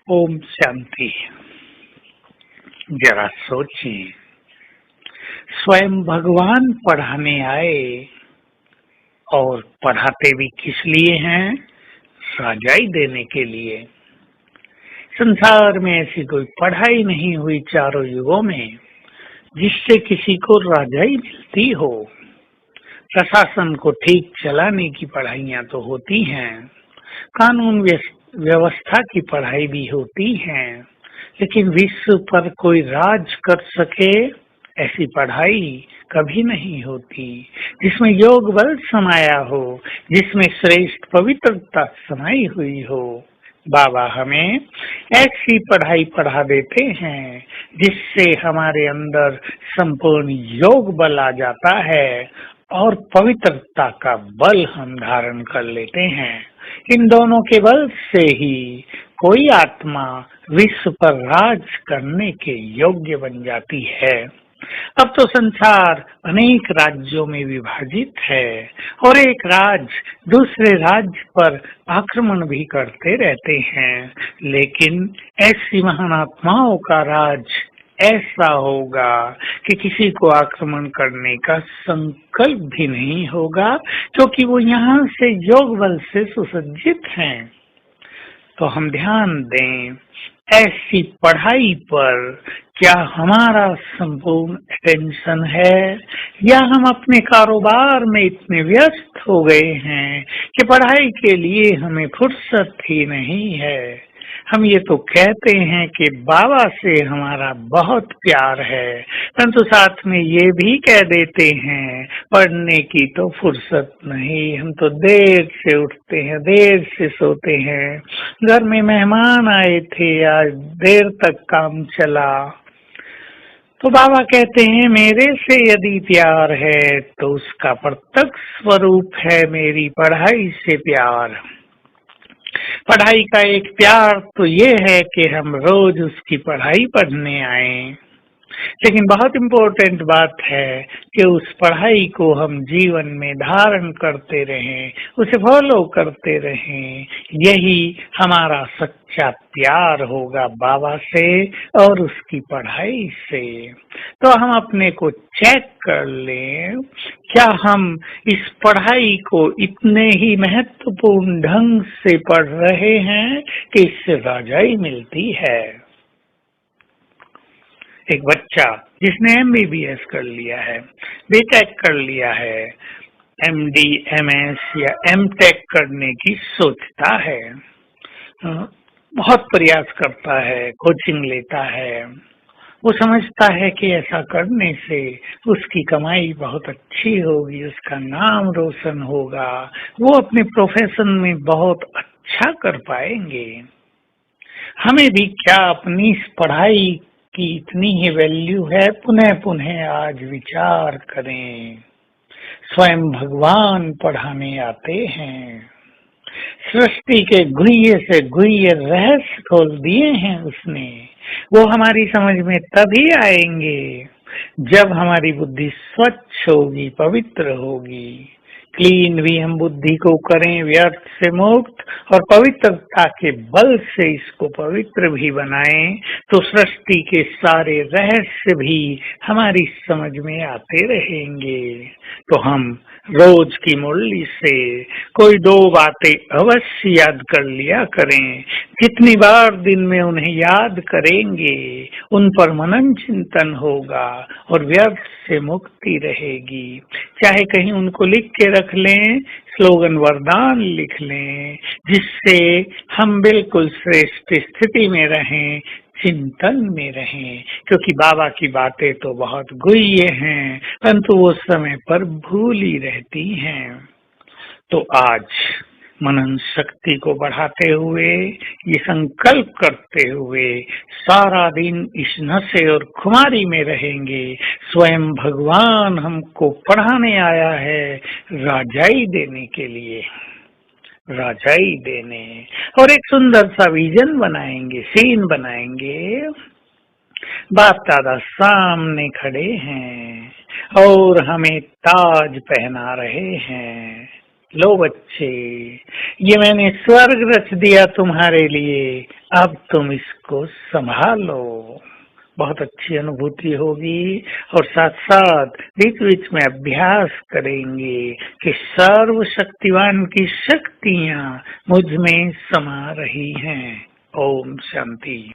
ओम शांति। जरा सोचिए, स्वयं भगवान पढ़ाने आए और पढ़ाते भी किस लिए हैं? राजाई देने के लिए। संसार में ऐसी कोई पढ़ाई नहीं हुई चारों युगों में जिससे किसी को राजाई मिलती हो। प्रशासन को ठीक चलाने की पढ़ाइयां तो होती हैं, कानून व्यवस्था की पढ़ाई भी होती है, लेकिन विश्व पर कोई राज कर सके ऐसी पढ़ाई कभी नहीं होती, जिसमें योग बल समाया हो, जिसमें श्रेष्ठ पवित्रता समाई हुई हो। बाबा हमें ऐसी पढ़ाई पढ़ा देते हैं जिससे हमारे अंदर संपूर्ण योग बल आ जाता है और पवित्रता का बल हम धारण कर लेते हैं। इन दोनों के बल से ही कोई आत्मा विश्व पर राज करने के योग्य बन जाती है। अब तो संसार अनेक राज्यों में विभाजित है और एक राज्य दूसरे राज्य पर आक्रमण भी करते रहते हैं, लेकिन ऐसी महान आत्माओं का राज ऐसा होगा कि किसी को आक्रमण करने का संकल्प भी नहीं होगा, क्योंकि वो यहाँ से योग बल से सुसज्जित हैं। तो हम ध्यान दें ऐसी पढ़ाई पर। क्या हमारा संपूर्ण अटेंशन है, या हम अपने कारोबार में इतने व्यस्त हो गए हैं कि पढ़ाई के लिए हमें फुर्सत ही नहीं है। हम ये तो कहते हैं कि बाबा से हमारा बहुत प्यार है, परंतु साथ में ये भी कह देते हैं पढ़ने की तो फुर्सत नहीं, हम तो देर से उठते हैं, देर से सोते हैं। घर में मेहमान आए थे, आज देर तक काम चला। तो बाबा कहते हैं मेरे से यदि प्यार है तो उसका प्रत्यक्ष स्वरूप है मेरी पढ़ाई से प्यार। पढ़ाई का एक प्यार तो ये है कि हम रोज उसकी पढ़ाई पढ़ने आए, लेकिन बहुत इम्पोर्टेंट बात है कि उस पढ़ाई को हम जीवन में धारण करते रहें, उसे फॉलो करते रहें। यही हमारा सच्चा प्यार होगा बाबा से और उसकी पढ़ाई से। तो हम अपने को चेक कर लें, क्या हम इस पढ़ाई को इतने ही महत्वपूर्ण ढंग से पढ़ रहे हैं कि इससे राजाई मिलती है। एक बच्चा जिसने MBBS कर लिया है, BTech कर लिया है, MD, MS या MTech करने की सोचता है, बहुत प्रयास करता है, कोचिंग लेता है। वो समझता है कि ऐसा करने से उसकी कमाई बहुत अच्छी होगी, उसका नाम रोशन होगा, वो अपने प्रोफेशन में बहुत अच्छा कर पाएंगे। हमें भी क्या अपनी इस पढ़ाई की इतनी ही वैल्यू है? पुनः पुनः आज विचार करें। स्वयं भगवान पढ़ाने आते हैं, सृष्टि के गुह्य से गुह्य रहस्य खोल दिए हैं उसने। वो हमारी समझ में तभी आएंगे जब हमारी बुद्धि स्वच्छ होगी, पवित्र होगी। क्लीन भी हम बुद्धि को करें, व्यर्थ से मुक्त, और पवित्रता के बल से इसको पवित्र भी बनाएं, तो सृष्टि के सारे रहस्य भी हमारी समझ में आते रहेंगे। तो हम रोज की मुरली से कोई 2 बातें अवश्य याद कर लिया करें। जितनी बार दिन में उन्हें याद करेंगे उन पर मनन चिंतन होगा और व्यर्थ से मुक्ति रहेगी। चाहे कहीं उनको लिख के रख लें, स्लोगन वरदान लिख लें, जिससे हम बिल्कुल श्रेष्ठ स्थिति में रहें, चिंतन में रहें। क्योंकि बाबा की बातें तो बहुत गुह्य हैं, परंतु वो समय पर भूली रहती हैं। तो आज मनन शक्ति को बढ़ाते हुए, ये संकल्प करते हुए सारा दिन इस नशे और खुमारी में रहेंगे। स्वयं भगवान हमको पढ़ाने आया है राजाई देने के लिए, राजाई देने। और एक सुंदर सा विजन बनाएंगे, सीन बनाएंगे। बाप दादा सामने खड़े हैं और हमें ताज पहना रहे हैं। लो बच्चे, ये मैंने स्वर्ग रच दिया तुम्हारे लिए, अब तुम इसको संभालो। बहुत अच्छी अनुभूति होगी और साथ साथ बीच बीच में अभ्यास करेंगे कि सर्वशक्तिवान की शक्तियां मुझ में समा रही हैं। ओम शांति।